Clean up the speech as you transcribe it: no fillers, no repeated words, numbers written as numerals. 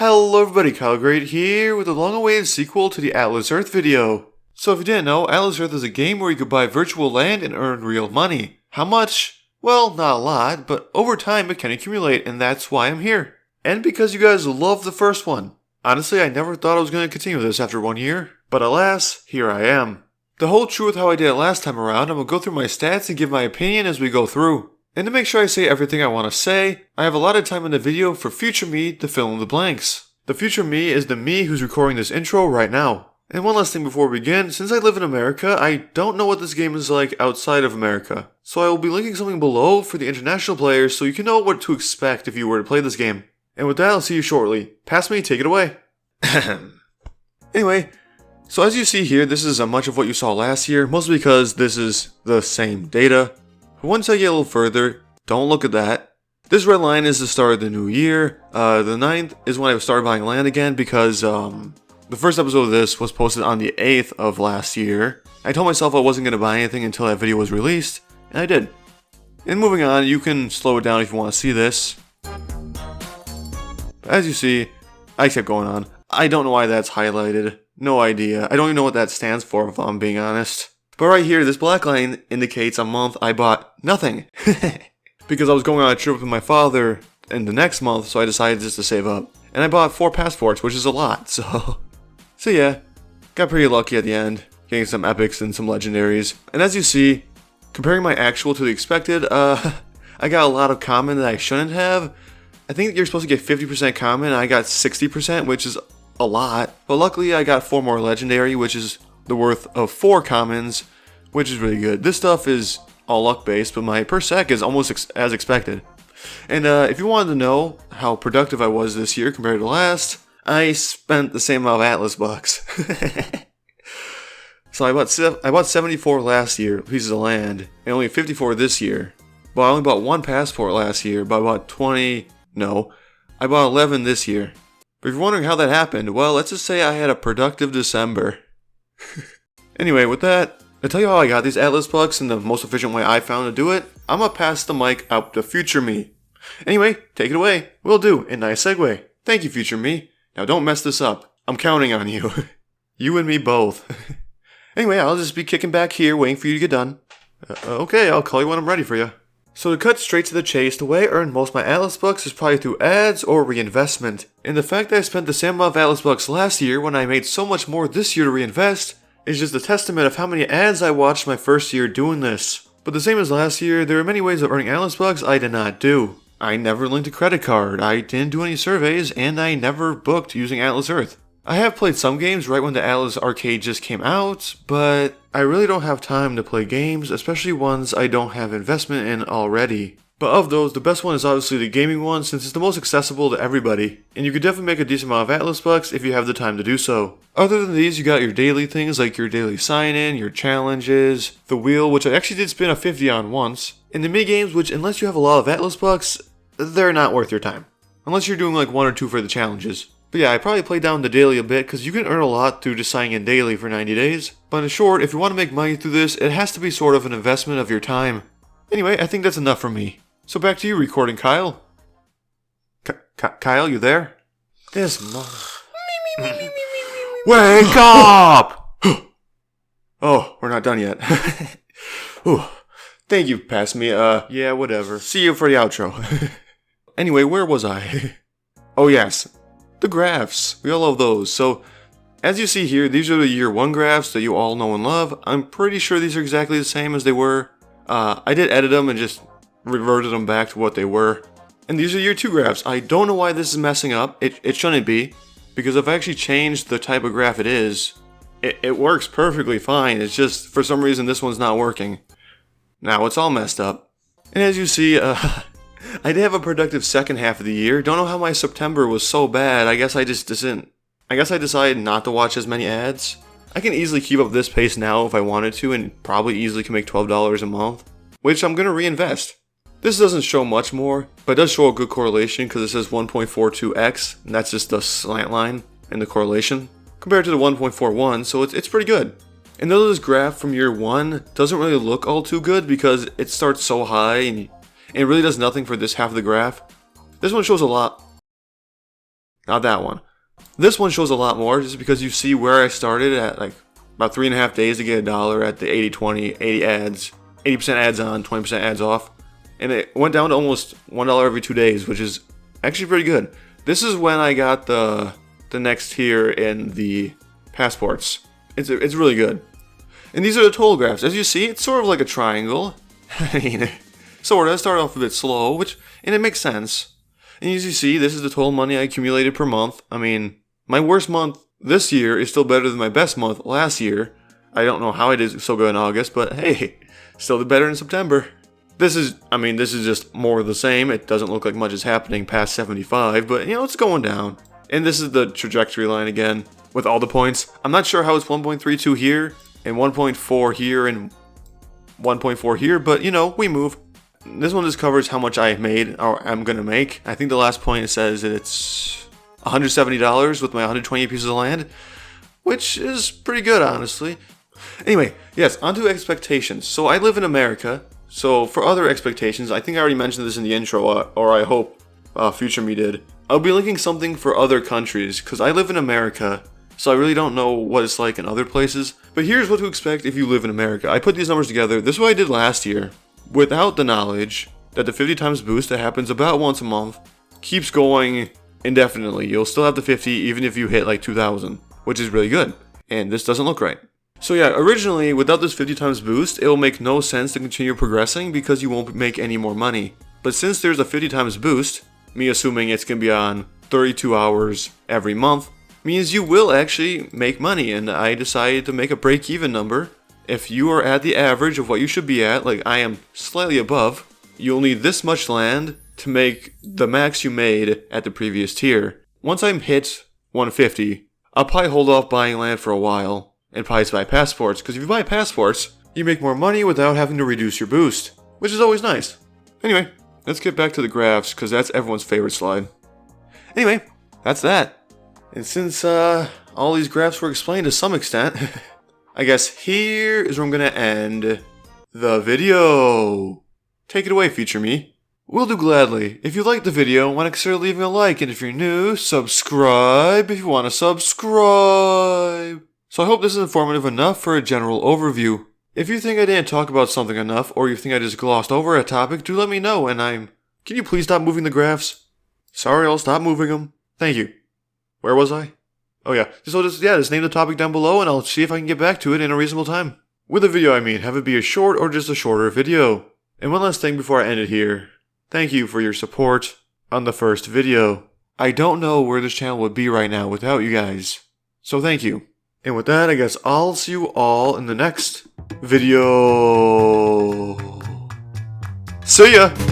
Hello everybody, KyleTheGreat here with a long-awaited sequel to the Atlas Earth video. So if you didn't know, Atlas Earth is a game where you could buy virtual land and earn real money. How much? Well, not a lot, but over time it can accumulate, and that's why I'm here. And because you guys loved the first one. Honestly, I never thought I was going to continue this after 1 year, but alas, here I am. To hold true with how I did it last time around, I'm going to go through my stats and give my opinion as we go through. And to make sure I say everything I want to say, I have allotted time in the video for future me to fill in the blanks. The future me is the me who's recording this intro right now. And one last thing before we begin, since I live in America, I don't know what this game is like outside of America. So I will be linking something below for the international players so you can know what to expect if you were to play this game. And with that, I'll see you shortly. Pass me, take it away. Anyway, so as you see here, this is much of what you saw last year, mostly because this is the same data. But once I get a little further, don't look at that. This red line is the start of the new year. The 9th is when I started buying land again because the first episode of this was posted on the 8th of last year. I told myself I wasn't going to buy anything until that video was released, and I did. And moving on, you can slow it down if you want to see this. But as you see, I kept going on. I don't know why that's highlighted. No idea. I don't even know what that stands for if I'm being honest. But right here, this black line indicates a month I bought nothing. Because I was going on a trip with my father in the next month, so I decided just to save up. And I bought 4 passports, which is a lot, so yeah, got pretty lucky at the end, getting some epics and some legendaries. And as you see, comparing my actual to the expected, I got a lot of common that I shouldn't have. I think you're supposed to get 50% common, and I got 60%, which is a lot. But luckily, I got 4 more legendary, which is the worth of 4 commons, which is really good. This stuff is all luck based, but my per sec is almost as expected. And if you wanted to know how productive I was this year compared to last, I spent the same amount of Atlas bucks. So I bought 74 last year pieces of land, and only 54 this year. But I only bought 1 passport last year, but I bought 20. No, I bought 11 this year. But if you're wondering how that happened, well, let's just say I had a productive December. Anyway, with that, to tell you how I got these Atlas bucks and the most efficient way I found to do it, I'm gonna pass the mic out to future me. Anyway, take it away. Will do. And nice segue. Thank you, future me. Now don't mess this up. I'm counting on you. You and me both. Anyway, I'll just be kicking back here waiting for you to get done. Okay, I'll call you when I'm ready for you. So to cut straight to the chase, the way I earned most of my Atlas bucks is probably through ads or reinvestment. And the fact that I spent the same amount of Atlas bucks last year when I made so much more this year to reinvest is just a testament of how many ads I watched my first year doing this. But the same as last year, there are many ways of earning Atlas bucks I did not do. I never linked a credit card, I didn't do any surveys, and I never booked using Atlas Earth. I have played some games right when the Atlas Arcade just came out, but I really don't have time to play games, especially ones I don't have investment in already. But of those, the best one is obviously the gaming one since it's the most accessible to everybody, and you could definitely make a decent amount of Atlas bucks if you have the time to do so. Other than these, you got your daily things like your daily sign-in, your challenges, the wheel, which I actually did spin a 50 on once, and the mini-games, which unless you have a lot of Atlas bucks, they're not worth your time. Unless you're doing like 1 or 2 for the challenges. But yeah, I probably played down the daily a bit because you can earn a lot through just signing in daily for 90 days. But in short, if you want to make money through this, it has to be sort of an investment of your time. Anyway, I think that's enough for me. So back to you recording, Kyle. Kyle, you there? This Wake up! Oh, we're not done yet. Thank you, pass me. Yeah, whatever. See you for the outro. Anyway, where was I? Oh yes, the graphs. We all love those. So, as you see here, these are the year 1 graphs that you all know and love. I'm pretty sure these are exactly the same as they were. I did edit them and just reverted them back to what they were. And these are year 2 graphs. I don't know why this is messing up. It shouldn't be, because if I actually changed the type of graph it is, it works perfectly fine. It's just, for some reason, this one's not working. Now it's all messed up. And as you see, I did have a productive second half of the year. Don't know how my September was so bad. I guess I decided not to watch as many ads. I can easily keep up this pace now if I wanted to, and probably easily can make $12 a month, which I'm going to reinvest. This doesn't show much more, but it does show a good correlation because it says 1.42x, and that's just the slant line in the correlation, compared to the 1.41, so it's pretty good. And though this graph from year 1 doesn't really look all too good because it starts so high and it really does nothing for this half of the graph, this one shows a lot. not that one. This one shows a lot more just because you see where I started at like about 3.5 days to get $1 at the 80-20, 80 ads, 80% ads on, 20% ads off. And it went down to almost $1 every 2 days, which is actually pretty good. This is when I got the next tier in the passports. It's really good. And these are the total graphs. As you see, it's sort of like a triangle. I mean, sort of. I started off a bit slow, and it makes sense. And as you see, this is the total money I accumulated per month. I mean, my worst month this year is still better than my best month last year. I don't know how I did so good in August, but hey, still did better in September. This is just more of the same. It doesn't look like much is happening past 75, but you know, it's going down. And this is the trajectory line again, with all the points. I'm not sure how it's 1.32 here, and 1.4 here, and 1.4 here, but you know, we move. This one just covers how much I made, or I'm gonna make. I think the last point says that it's $170 with my 120 pieces of land, which is pretty good, honestly. Anyway, yes, onto expectations. So I live in America, so for other expectations, I think I already mentioned this in the intro, or I hope future me did. I'll be linking something for other countries, because I live in America, so I really don't know what it's like in other places. But here's what to expect if you live in America. I put these numbers together. This is what I did last year, without the knowledge that the 50 times boost that happens about once a month keeps going indefinitely. You'll still have the 50 even if you hit like 2,000, which is really good. And this doesn't look right. So yeah, originally, without this 50 times boost, it will make no sense to continue progressing because you won't make any more money. But since there's a 50 times boost, me assuming it's going to be on 32 hours every month, means you will actually make money. And I decided to make a break-even number. If you are at the average of what you should be at, like I am slightly above, you'll need this much land to make the max you made at the previous tier. Once I'm hit 150, I'll probably hold off buying land for a while and probably buy passports, because if you buy passports, you make more money without having to reduce your boost, which is always nice. Anyway, let's get back to the graphs, because that's everyone's favorite slide. Anyway, that's that. And since all these graphs were explained to some extent, I guess here is where I'm going to end the video. Take it away, future me. Will do gladly. If you liked the video, want to consider leaving a like, and if you're new, subscribe if you want to subscribe. So I hope this is informative enough for a general overview. If you think I didn't talk about something enough, or you think I just glossed over a topic, do let me know, and can you please stop moving the graphs? Sorry, I'll stop moving them. Thank you. Where was I? Oh yeah, just name the topic down below, and I'll see if I can get back to it in a reasonable time. With a video, I mean, have it be a short or just a shorter video. And one last thing before I end it here. Thank you for your support on the first video. I don't know where this channel would be right now without you guys. So thank you. And with that, I guess I'll see you all in the next video. See ya!